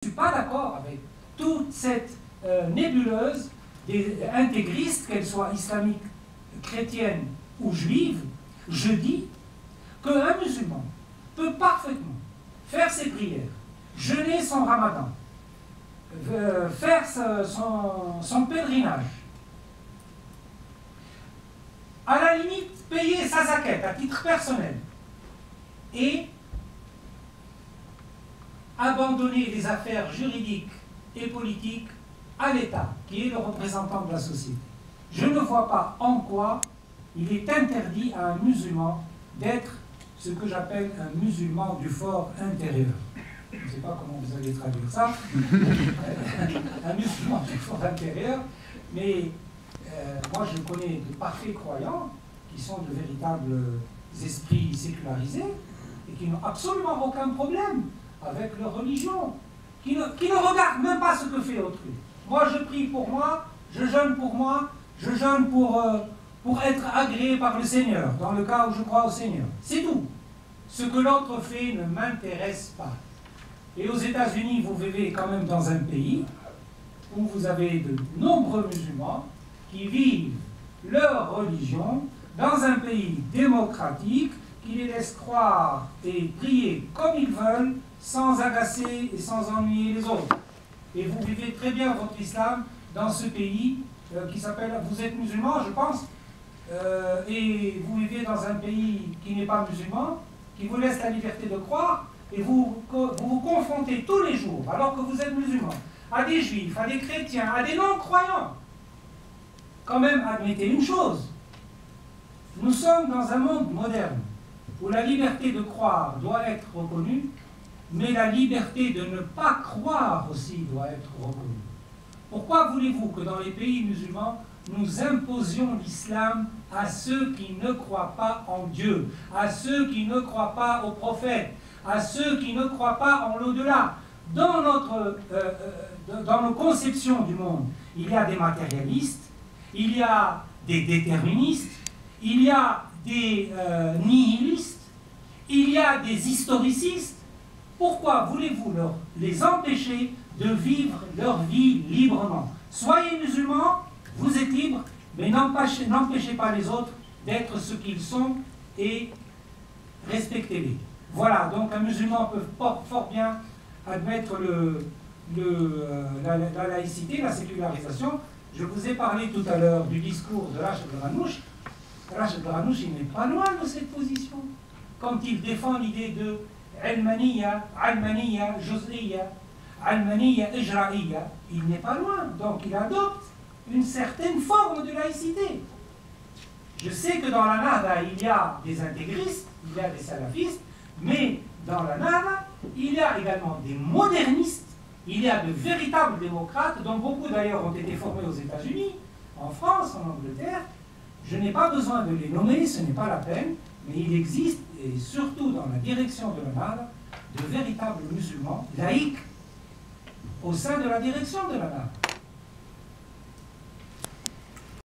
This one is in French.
Je ne suis pas d'accord avec toute cette nébuleuse des intégristes, qu'elles soient islamiques, chrétiennes ou juives. Je dis qu'un musulman peut parfaitement faire ses prières, jeûner son ramadan, faire son pèlerinage, à la limite payer sa zakat à titre personnel et abandonner les affaires juridiques et politiques à l'État, qui est le représentant de la société. Je ne vois pas en quoi il est interdit à un musulman d'être ce que j'appelle un musulman du fort intérieur. Je ne sais pas comment vous allez traduire ça. Un musulman du fort intérieur, mais moi je connais de parfaits croyants qui sont de véritables esprits sécularisés et qui n'ont absolument aucun problème avec leur religion, qui ne regardent même pas ce que fait autrui. Moi je prie pour moi, je jeûne pour moi, je jeûne pour être agréé par le Seigneur, dans le cas où je crois au Seigneur. C'est tout. Ce que l'autre fait ne m'intéresse pas. Et aux États-Unis, vous vivez quand même dans un pays où vous avez de nombreux musulmans qui vivent leur religion dans un pays démocratique qui les laisse croire et prier comme ils veulent, sans agacer et sans ennuyer les autres. Et vous vivez très bien votre islam dans ce pays qui s'appelle, vous êtes musulman, je pense, et vous vivez dans un pays qui n'est pas musulman, qui vous laisse la liberté de croire, et vous vous confrontez tous les jours, alors que vous êtes musulman, à des juifs, à des chrétiens, à des non-croyants. Quand même, admettez une chose, nous sommes dans un monde moderne, où la liberté de croire doit être reconnue, mais la liberté de ne pas croire aussi doit être reconnue. Pourquoi voulez-vous que dans les pays musulmans, nous imposions l'islam à ceux qui ne croient pas en Dieu, à ceux qui ne croient pas aux prophètes, à ceux qui ne croient pas en l'au-delà? Dans nos conceptions du monde, il y a des matérialistes, il y a des déterministes, il y a des nihilistes, il y a des historicistes. Pourquoi voulez-vous les empêcher de vivre leur vie librement? Soyez musulmans, vous êtes libres, mais n'empêchez pas les autres d'être ce qu'ils sont et respectez-les. Voilà, donc un musulman peut fort bien admettre la laïcité, la sécularisation. Je vous ai parlé tout à l'heure du discours de Rachid Ghanouch. Rachid Ghanouch, il n'est pas loin de cette position. Quand il défend l'idée de Almaniya, Juz'iyya, Almaniya, Ijra'iyya, il n'est pas loin. Donc il adopte une certaine forme de laïcité. Je sais que dans la Nahda, il y a des intégristes, il y a des salafistes, mais dans la Nahda, il y a également des modernistes, il y a de véritables démocrates, dont beaucoup d'ailleurs ont été formés aux États-Unis, en France, en Angleterre. Je n'ai pas besoin de les nommer, ce n'est pas la peine, mais il existe, et surtout dans la direction de la Nahda, de véritables musulmans laïcs au sein de la direction de la Nahda.